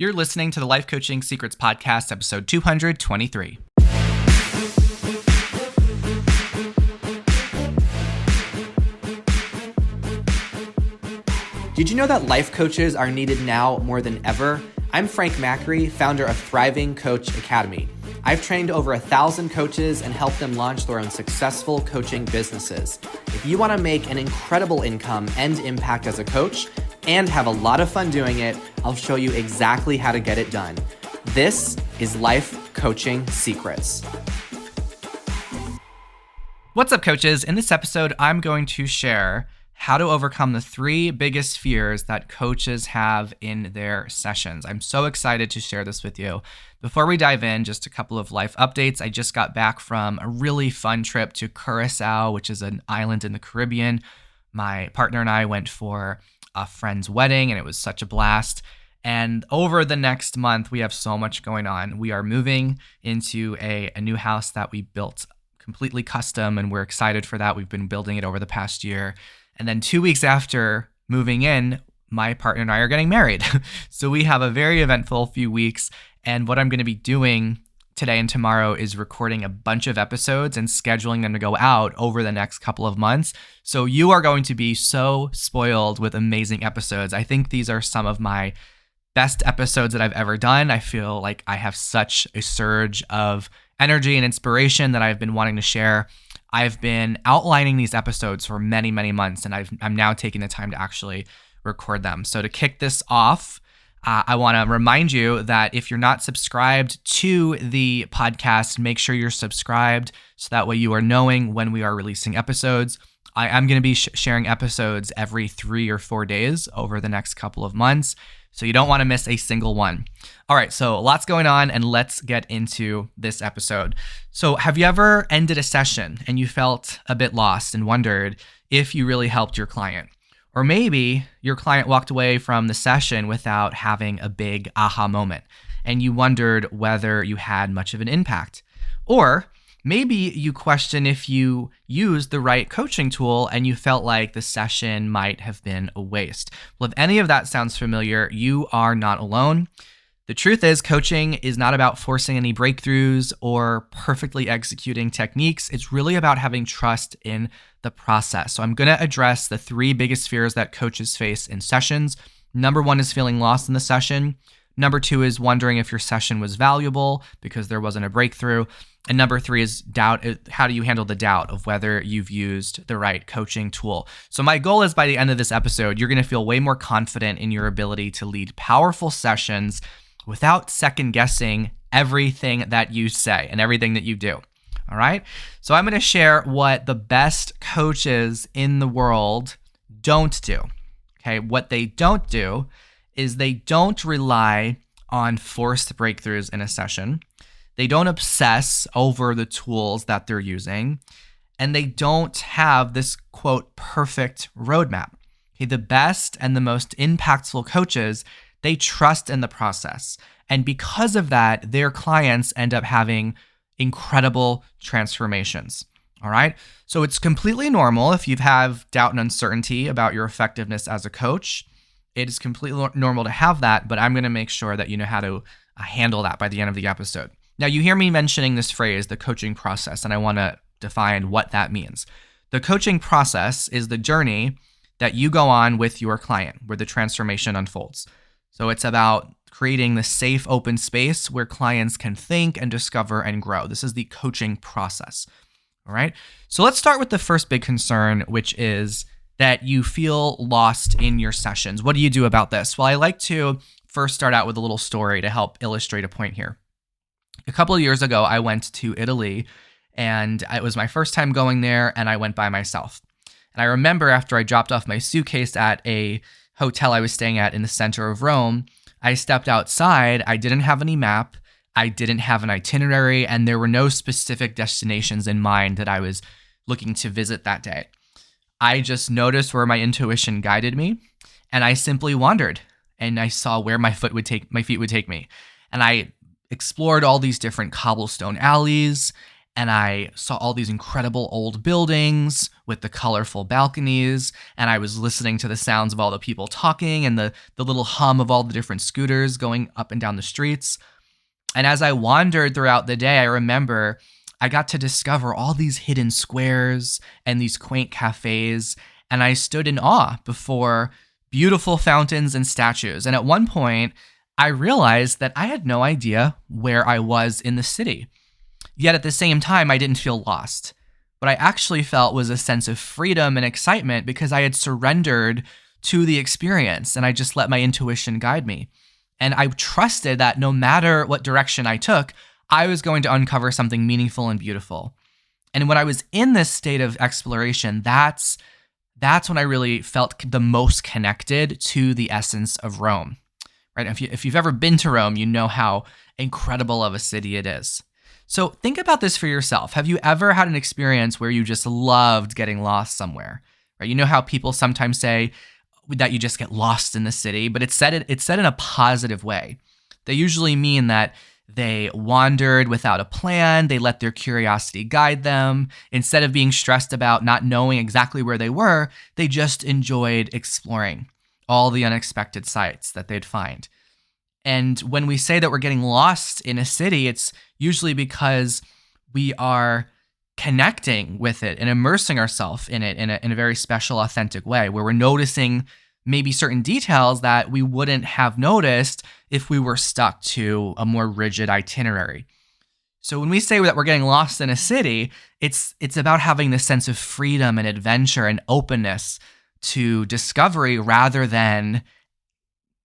You're listening to the Life Coaching Secrets Podcast, episode 223. Did you know that life coaches are needed now more than ever? I'm Frank Macri, founder of Thriving Coach Academy. I've trained over 1,000 coaches and helped them launch their own successful coaching businesses. If you want to make an incredible income and impact as a coach and have a lot of fun doing it, I'll show you exactly how to get it done. This is Life Coaching Secrets. What's up, coaches? In this episode, I'm going to share how to overcome the 3 biggest fears that coaches have in their sessions. I'm so excited to share this with you. Before we dive in, just a couple of life updates. I just got back from a really fun trip to Curacao, which is an island in the Caribbean. My partner and I went for a friend's wedding, and it was such a blast. And over the next month, we have so much going on. We are moving into a new house that we built completely custom, and we're excited for that. We've been building it over the past year. And then 2 weeks after moving in, my partner and I are getting married. So we have a very eventful few weeks. And what I'm going to be doing today and tomorrow is recording a bunch of episodes and scheduling them to go out over the next couple of months. So you are going to be so spoiled with amazing episodes. I think these are some of my best episodes that I've ever done. I feel like I have such a surge of energy and inspiration that I've been wanting to share. I've been outlining these episodes for many, many months, and I'm now taking the time to actually record them. So to kick this off, I want to remind you that if you're not subscribed to the podcast, make sure you're subscribed so that way you are knowing when we are releasing episodes. I am going to be sharing episodes every 3 or 4 days over the next couple of months, so you don't want to miss a single one. All right, so lots going on, and let's get into this episode. So have you ever ended a session and you felt a bit lost and wondered if you really helped your client? Or maybe your client walked away from the session without having a big aha moment, and you wondered whether you had much of an impact. Or maybe you question if you used the right coaching tool and you felt like the session might have been a waste. Well, if any of that sounds familiar, you are not alone. The truth is, coaching is not about forcing any breakthroughs or perfectly executing techniques. It's really about having trust in the process. So I'm going to address the 3 biggest fears that coaches face in sessions. Number 1 is feeling lost in the session. Number 2 is wondering if your session was valuable because there wasn't a breakthrough. And number 3 is doubt. How do you handle the doubt of whether you've used the right coaching tool? So my goal is by the end of this episode, you're going to feel way more confident in your ability to lead powerful sessions without second guessing everything that you say and everything that you do. All right. So I'm going to share what the best coaches in the world don't do. Okay. What they don't do is they don't rely on forced breakthroughs in a session. They don't obsess over the tools that they're using, and they don't have this, quote, perfect roadmap. Okay, the best and the most impactful coaches, they trust in the process. And because of that, their clients end up having incredible transformations. All right. So it's completely normal if you have doubt and uncertainty about your effectiveness as a coach. It is completely normal to have that, but I'm going to make sure that you know how to handle that by the end of the episode. Now, you hear me mentioning this phrase, the coaching process, and I want to define what that means. The coaching process is the journey that you go on with your client where the transformation unfolds. So it's about creating the safe, open space where clients can think and discover and grow. This is the coaching process. All right. So let's start with the first big concern, which is that you feel lost in your sessions. What do you do about this? Well, I like to first start out with a little story to help illustrate a point here. A couple of years ago, I went to Italy, and it was my first time going there, and I went by myself. And I remember after I dropped off my suitcase at a hotel I was staying at in the center of Rome, I stepped outside. I didn't have any map. I didn't have an itinerary, and there were no specific destinations in mind that I was looking to visit that day. I just noticed where my intuition guided me, and I simply wandered, and I saw where my feet would take me. And I explored all these different cobblestone alleys, and I saw all these incredible old buildings with the colorful balconies, and I was listening to the sounds of all the people talking and the little hum of all the different scooters going up and down the streets. And as I wandered throughout the day, I remember I got to discover all these hidden squares and these quaint cafes, and I stood in awe before beautiful fountains and statues. And at one point, I realized that I had no idea where I was in the city. Yet at the same time, I didn't feel lost. What I actually felt was a sense of freedom and excitement because I had surrendered to the experience and I just let my intuition guide me. And I trusted that no matter what direction I took, I was going to uncover something meaningful and beautiful. And when I was in this state of exploration, that's when I really felt the most connected to the essence of Rome. Right? If you've ever been to Rome, you know how incredible of a city it is. So think about this for yourself. Have you ever had an experience where you just loved getting lost somewhere? Right? You know how people sometimes say that you just get lost in the city, but it's said in a positive way. They usually mean that they wandered without a plan, they let their curiosity guide them. Instead of being stressed about not knowing exactly where they were, they just enjoyed exploring all the unexpected sights that they'd find. And when we say that we're getting lost in a city, it's usually because we are connecting with it and immersing ourselves in it in a very special, authentic way, where we're noticing maybe certain details that we wouldn't have noticed if we were stuck to a more rigid itinerary. So when we say that we're getting lost in a city, it's about having this sense of freedom and adventure and openness to discovery rather than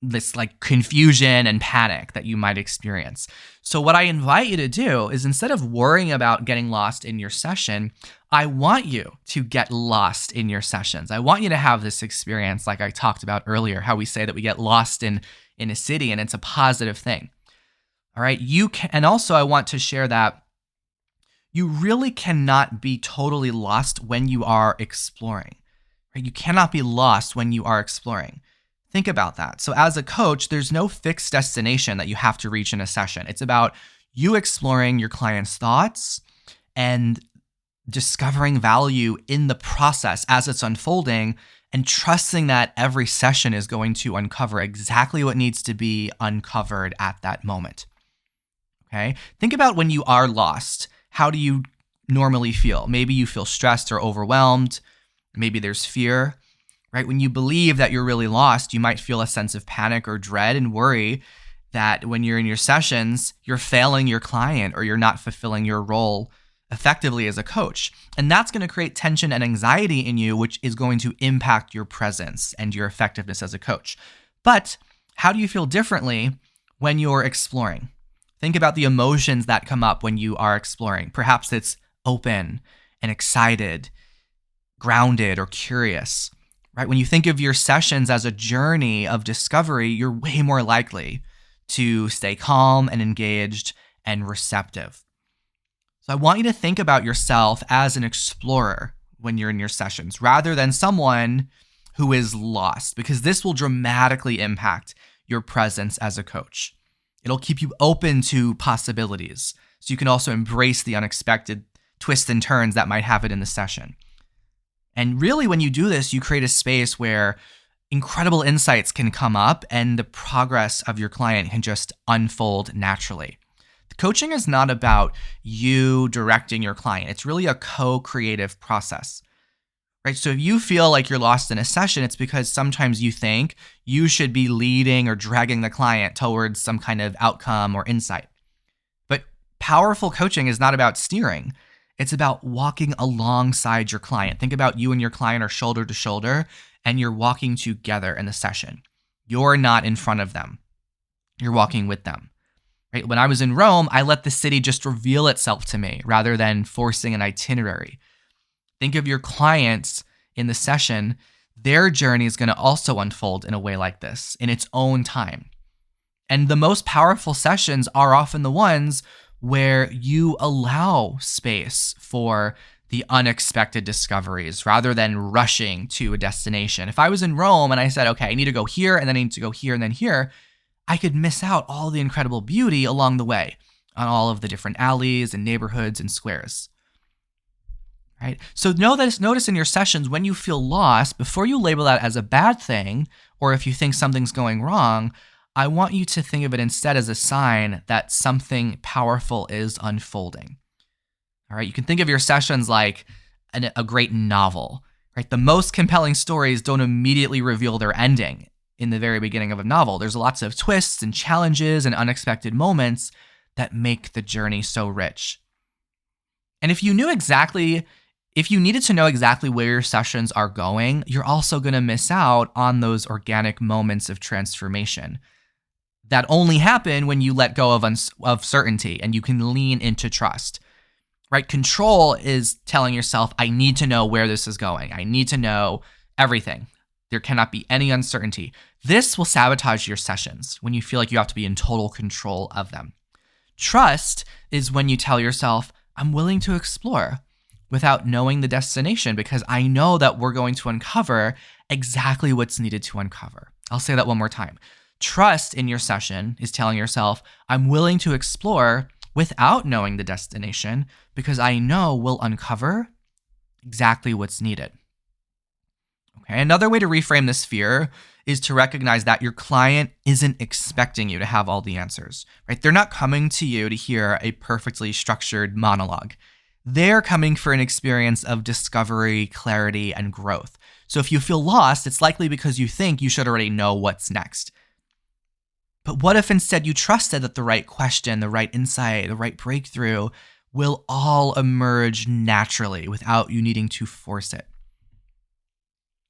this like confusion and panic that you might experience. So what I invite you to do is, instead of worrying about getting lost in your session, I want you to get lost in your sessions. I want you to have this experience like I talked about earlier, how we say that we get lost in a city, and it's a positive thing. All right, you can, and also I want to share that you really cannot be totally lost when you are exploring. Right? You cannot be lost when you are exploring. Think about that. So as a coach, there's no fixed destination that you have to reach in a session. It's about you exploring your client's thoughts and discovering value in the process as it's unfolding, and trusting that every session is going to uncover exactly what needs to be uncovered at that moment. Okay? Think about when you are lost. How do you normally feel? Maybe you feel stressed or overwhelmed. Maybe there's fear. Right? When you believe that you're really lost, you might feel a sense of panic or dread and worry that when you're in your sessions, you're failing your client or you're not fulfilling your role effectively as a coach. And that's going to create tension and anxiety in you, which is going to impact your presence and your effectiveness as a coach. But how do you feel differently when you're exploring? Think about the emotions that come up when you are exploring. Perhaps it's open and excited, grounded, or curious. Right? When you think of your sessions as a journey of discovery, you're way more likely to stay calm and engaged and receptive. So I want you to think about yourself as an explorer when you're in your sessions, rather than someone who is lost, because this will dramatically impact your presence as a coach. It'll keep you open to possibilities, so you can also embrace the unexpected twists and turns that might happen in the session. And really, when you do this, you create a space where incredible insights can come up and the progress of your client can just unfold naturally. Coaching is not about you directing your client. It's really a co-creative process, right? So if you feel like you're lost in a session, it's because sometimes you think you should be leading or dragging the client towards some kind of outcome or insight. But powerful coaching is not about steering. It's about walking alongside your client. Think about you and your client are shoulder to shoulder, and you're walking together in the session. You're not in front of them. You're walking with them. Right? When I was in Rome, I let the city just reveal itself to me rather than forcing an itinerary. Think of your clients in the session. Their journey is going to also unfold in a way like this, in its own time. And the most powerful sessions are often the ones where you allow space for the unexpected discoveries rather than rushing to a destination. If I was in Rome and I said, okay, I need to go here and then I need to go here and then here, I could miss out all the incredible beauty along the way. on all of the different alleys and neighborhoods and squares. Right? So notice in your sessions when you feel lost, before you label that as a bad thing, or if you think something's going wrong, I want you to think of it instead as a sign that something powerful is unfolding. All right, you can think of your sessions like a great novel, right? The most compelling stories don't immediately reveal their ending in the very beginning of a novel. There's lots of twists and challenges and unexpected moments that make the journey so rich. And if you needed to know exactly where your sessions are going, you're also going to miss out on those organic moments of transformation that only happen when you let go of certainty and you can lean into trust. Right? Control is telling yourself, I need to know where this is going. I need to know everything. There cannot be any uncertainty. This will sabotage your sessions when you feel like you have to be in total control of them. Trust is when you tell yourself, I'm willing to explore without knowing the destination because I know that we're going to uncover exactly what's needed to uncover. I'll say that one more time. Trust in your session is telling yourself, I'm willing to explore without knowing the destination because I know we'll uncover exactly what's needed. Okay, another way to reframe this fear is to recognize that your client isn't expecting you to have all the answers, right? They're not coming to you to hear a perfectly structured monologue. They're coming for an experience of discovery, clarity, and growth. So if you feel lost, it's likely because you think you should already know what's next. But what if instead you trusted that the right question, the right insight, the right breakthrough will all emerge naturally without you needing to force it?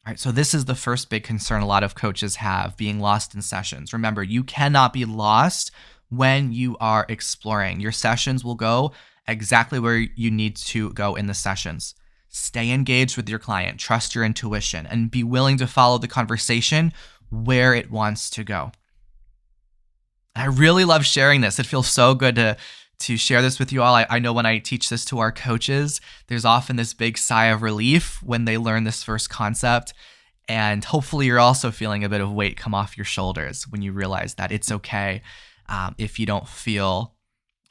All right, so this is the first big concern a lot of coaches have, being lost in sessions. Remember, you cannot be lost when you are exploring. Your sessions will go exactly where you need to go in the sessions. Stay engaged with your client, trust your intuition, and be willing to follow the conversation where it wants to go. I really love sharing this. It feels so good to share this with you all. I know when I teach this to our coaches, there's often this big sigh of relief when they learn this first concept. And hopefully you're also feeling a bit of weight come off your shoulders when you realize that it's okay if you don't feel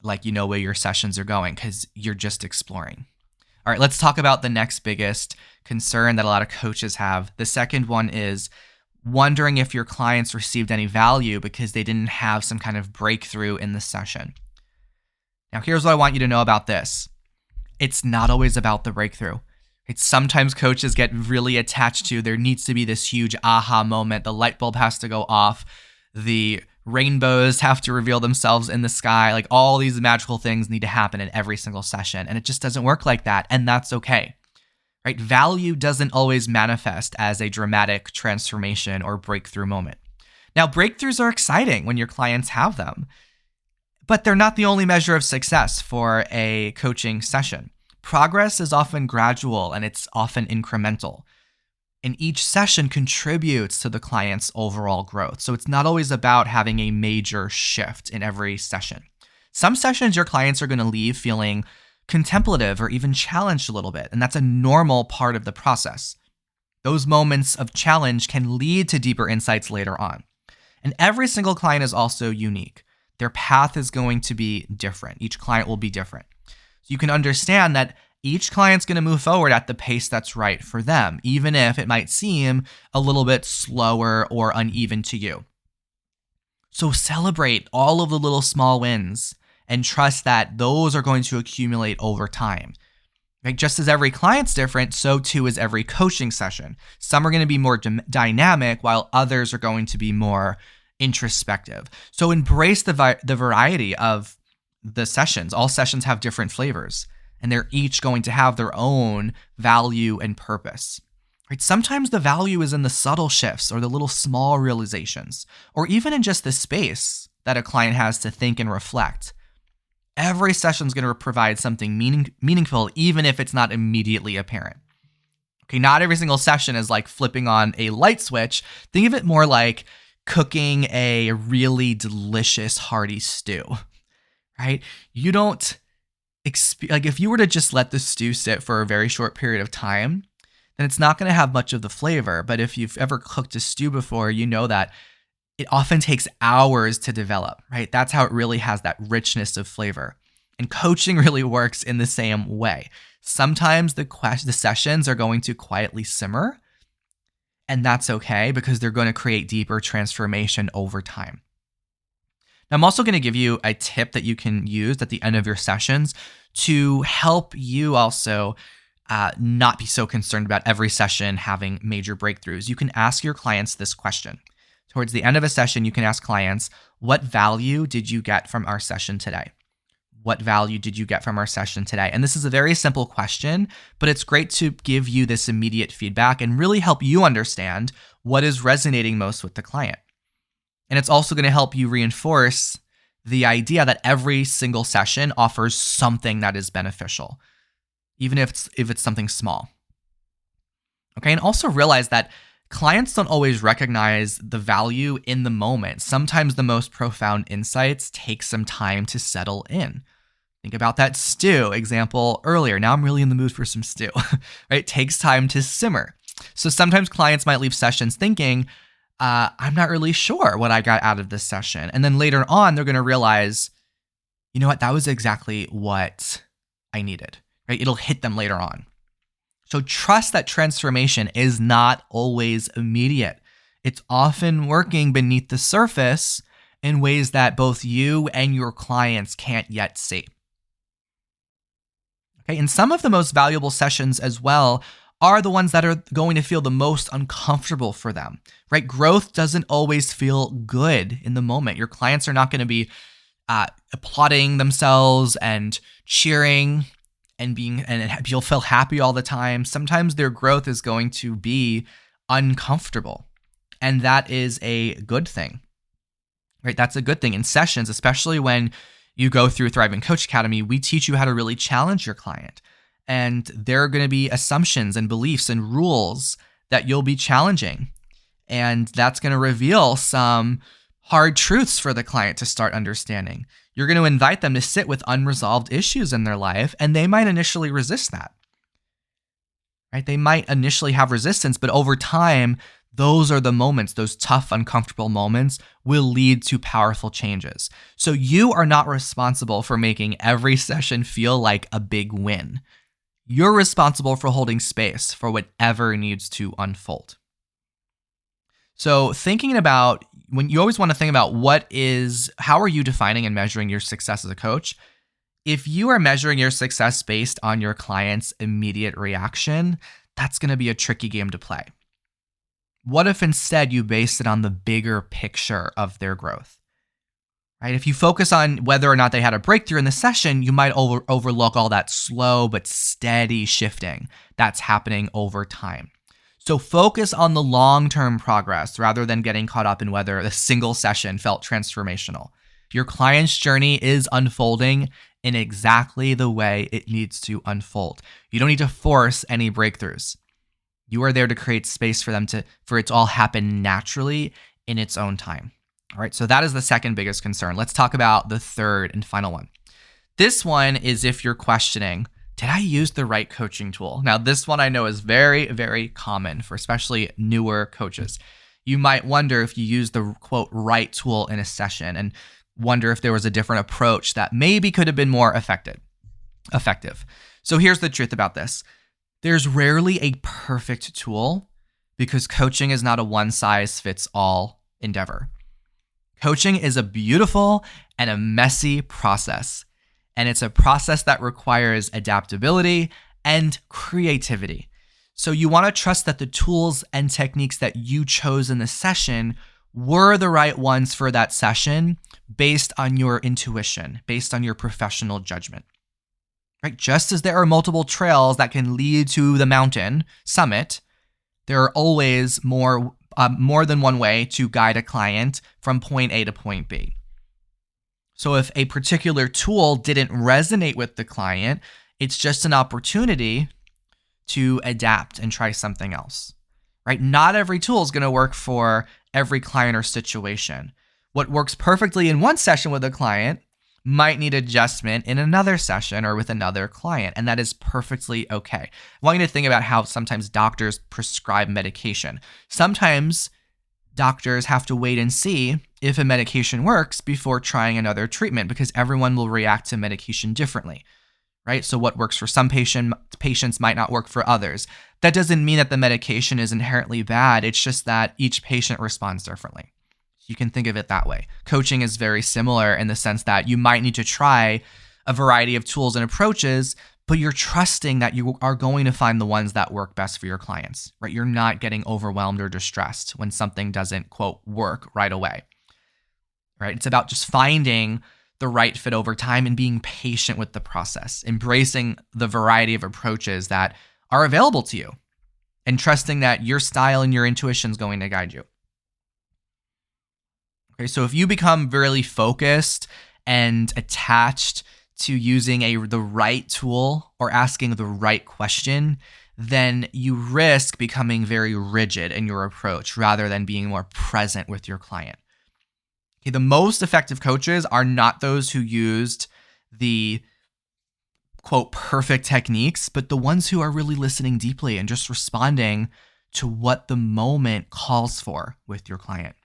like you know where your sessions are going because you're just exploring. All right, let's talk about the next biggest concern that a lot of coaches have. The second one is wondering if your clients received any value because they didn't have some kind of breakthrough in the session. Now, here's what I want you to know about this. It's not always about the breakthrough. Sometimes coaches get really attached to there needs to be this huge aha moment. The light bulb has to go off. The rainbows have to reveal themselves in the sky. Like all these magical things need to happen in every single session. And it just doesn't work like that. And that's okay. Right? Value doesn't always manifest as a dramatic transformation or breakthrough moment. Now, breakthroughs are exciting when your clients have them, but they're not the only measure of success for a coaching session. Progress is often gradual and it's often incremental. And each session contributes to the client's overall growth. So it's not always about having a major shift in every session. Some sessions your clients are going to leave feeling contemplative or even challenged a little bit, and that's a normal part of the process. Those moments of challenge can lead to deeper insights later on. And every single client is also unique. Their path is going to be different. Each client will be different. So you can understand that each client's going to move forward at the pace that's right for them, even if it might seem a little bit slower or uneven to you. So celebrate all of the little small wins and trust that those are going to accumulate over time. Right? Just as every client's different, so too is every coaching session. Some are going to be more dynamic, while others are going to be more introspective. So embrace the variety of the sessions. All sessions have different flavors, and they're each going to have their own value and purpose. Right? Sometimes the value is in the subtle shifts or the little small realizations, or even in just the space that a client has to think and reflect. Every session is going to provide something meaningful, even if it's not immediately apparent. Okay, not every single session is like flipping on a light switch. Think of it more like cooking a really delicious, hearty stew, right? You don't, if you were to just let the stew sit for a very short period of time, then it's not going to have much of the flavor. But if you've ever cooked a stew before, you know that it often takes hours to develop, right? That's how it really has that richness of flavor. And coaching really works in the same way. Sometimes the sessions are going to quietly simmer, and that's okay because they're going to create deeper transformation over time. Now, I'm also going to give you a tip that you can use at the end of your sessions to help you also not be so concerned about every session having major breakthroughs. You can ask your clients this question. Towards the end of a session, you can ask clients, what value did you get from our session today? What value did you get from our session today? And this is a very simple question, but it's great to give you this immediate feedback and really help you understand what is resonating most with the client. And it's also going to help you reinforce the idea that every single session offers something that is beneficial, even if it's something small. Okay, and also realize that clients don't always recognize the value in the moment. Sometimes the most profound insights take some time to settle in. Think about that stew example earlier. Now I'm really in the mood for some stew. Right? It takes time to simmer. So sometimes clients might leave sessions thinking, I'm not really sure what I got out of this session. And then later on, they're going to realize, you know what, that was exactly what I needed. Right? It'll hit them later on. So trust that transformation is not always immediate. It's often working beneath the surface in ways that both you and your clients can't yet see. Okay, and some of the most valuable sessions as well are the ones that are going to feel the most uncomfortable for them, right? Growth doesn't always feel good in the moment. Your clients are not going to be applauding themselves and cheering and you'll feel happy all the time. Sometimes their growth is going to be uncomfortable, and that is a good thing, right? That's a good thing in sessions, especially when you go through Thriving Coach Academy. We teach you how to really challenge your client. And there are going to be assumptions and beliefs and rules that you'll be challenging. And that's going to reveal some hard truths for the client to start understanding. You're going to invite them to sit with unresolved issues in their life, and they might initially resist that. Right? They might initially have resistance, but over time, those are the moments, those tough, uncomfortable moments will lead to powerful changes. So you are not responsible for making every session feel like a big win. You're responsible for holding space for whatever needs to unfold. So thinking about when you always want to think about how are you defining and measuring your success as a coach? If you are measuring your success based on your client's immediate reaction, that's going to be a tricky game to play. What if instead you based it on the bigger picture of their growth? Right? If you focus on whether or not they had a breakthrough in the session, you might overlook all that slow but steady shifting that's happening over time. So focus on the long-term progress rather than getting caught up in whether a single session felt transformational. Your client's journey is unfolding in exactly the way it needs to unfold. You don't need to force any breakthroughs. You are there to create space for it to all happen naturally in its own time. All right, so that is the second biggest concern. Let's talk about the third and final one. This one is if you're questioning, did I use the right coaching tool? Now, this one I know is very, very common for especially newer coaches. You might wonder if you used the quote right tool in a session and wonder if there was a different approach that maybe could have been more effective. So here's the truth about this. There's rarely a perfect tool because coaching is not a one-size-fits-all endeavor. Coaching is a beautiful and a messy process, and it's a process that requires adaptability and creativity. So you want to trust that the tools and techniques that you chose in the session were the right ones for that session based on your intuition, based on your professional judgment. Right? Just as there are multiple trails that can lead to the mountain summit, there are always more than one way to guide a client from point A to point B. So if a particular tool didn't resonate with the client, it's just an opportunity to adapt and try something else. Right? Not every tool is going to work for every client or situation. What works perfectly in one session with a client might need adjustment in another session or with another client, and that is perfectly okay. I want you to think about how sometimes doctors prescribe medication. Sometimes doctors have to wait and see if a medication works before trying another treatment because everyone will react to medication differently, right? So what works for some patients might not work for others. That doesn't mean that the medication is inherently bad. It's just that each patient responds differently. You can think of it that way. Coaching is very similar in the sense that you might need to try a variety of tools and approaches, but you're trusting that you are going to find the ones that work best for your clients, right? You're not getting overwhelmed or distressed when something doesn't, quote, work right away, right? It's about just finding the right fit over time and being patient with the process, embracing the variety of approaches that are available to you and trusting that your style and your intuition is going to guide you. Okay, so if you become really focused and attached to using the right tool or asking the right question, then you risk becoming very rigid in your approach rather than being more present with your client. Okay, the most effective coaches are not those who used the quote perfect techniques, but the ones who are really listening deeply and just responding to what the moment calls for with your client.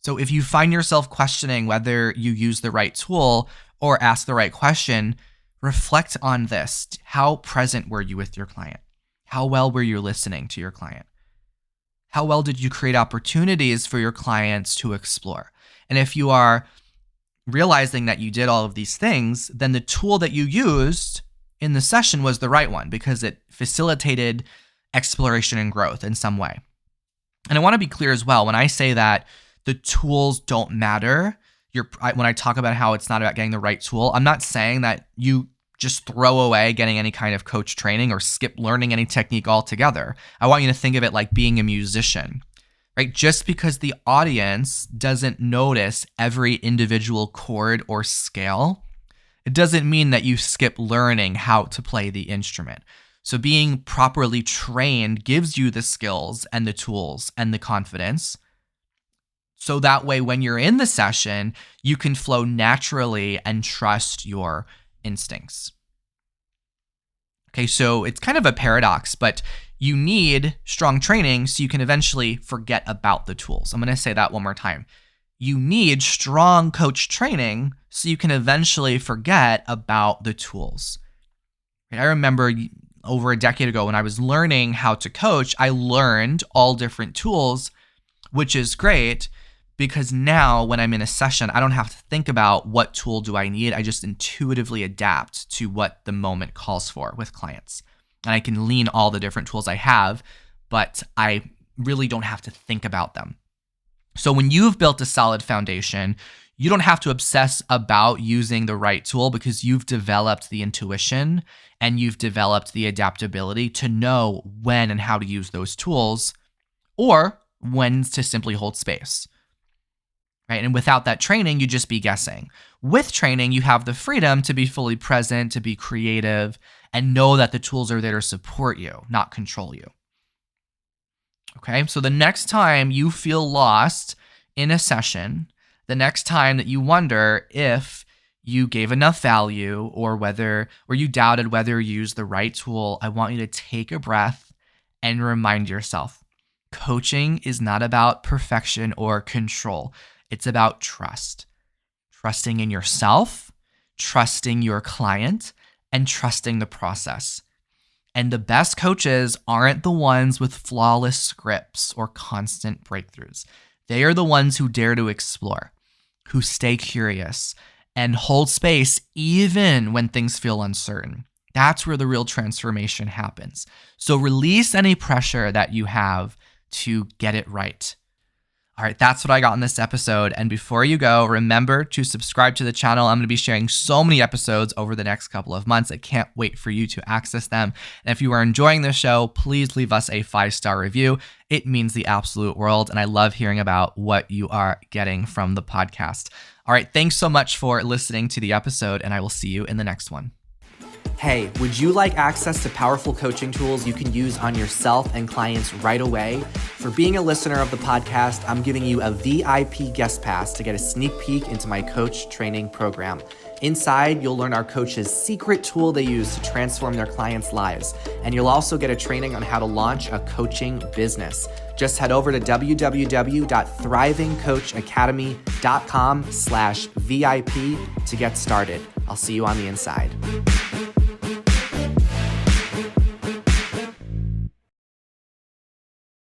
So if you find yourself questioning whether you use the right tool or ask the right question, reflect on this. How present were you with your client? How well were you listening to your client? How well did you create opportunities for your clients to explore? And if you are realizing that you did all of these things, then the tool that you used in the session was the right one because it facilitated exploration and growth in some way. And I want to be clear as well, when I say that the tools don't matter, when I talk about how it's not about getting the right tool, I'm not saying that you just throw away getting any kind of coach training or skip learning any technique altogether. I want you to think of it like being a musician, right? Just because the audience doesn't notice every individual chord or scale, it doesn't mean that you skip learning how to play the instrument. So being properly trained gives you the skills and the tools and the confidence. So that way, when you're in the session, you can flow naturally and trust your instincts. Okay, so it's kind of a paradox, but you need strong training so you can eventually forget about the tools. I'm going to say that one more time. You need strong coach training so you can eventually forget about the tools. I remember over a decade ago when I was learning how to coach, I learned all different tools, which is great. Because now when I'm in a session, I don't have to think about what tool do I need. I just intuitively adapt to what the moment calls for with clients. And I can lean all the different tools I have, but I really don't have to think about them. So when you've built a solid foundation, you don't have to obsess about using the right tool because you've developed the intuition and you've developed the adaptability to know when and how to use those tools or when to simply hold space. Right? And without that training, you'd just be guessing. With training, you have the freedom to be fully present, to be creative, and know that the tools are there to support you, not control you. Okay, so the next time you feel lost in a session, the next time that you wonder if you gave enough value or you doubted whether you used the right tool, I want you to take a breath and remind yourself, coaching is not about perfection or control. It's about trust. Trusting in yourself, trusting your client, and trusting the process. And the best coaches aren't the ones with flawless scripts or constant breakthroughs. They are the ones who dare to explore, who stay curious, and hold space even when things feel uncertain. That's where the real transformation happens. So release any pressure that you have to get it right. All right, that's what I got in this episode. And before you go, remember to subscribe to the channel. I'm going to be sharing so many episodes over the next couple of months. I can't wait for you to access them. And if you are enjoying this show, please leave us a 5-star review. It means the absolute world. And I love hearing about what you are getting from the podcast. All right, thanks so much for listening to the episode, and I will see you in the next one. Hey, would you like access to powerful coaching tools you can use on yourself and clients right away? For being a listener of the podcast, I'm giving you a VIP guest pass to get a sneak peek into my coach training program. Inside, you'll learn our coaches' secret tool they use to transform their clients' lives. And you'll also get a training on how to launch a coaching business. Just head over to www.thrivingcoachacademy.com/VIP to get started. I'll see you on the inside.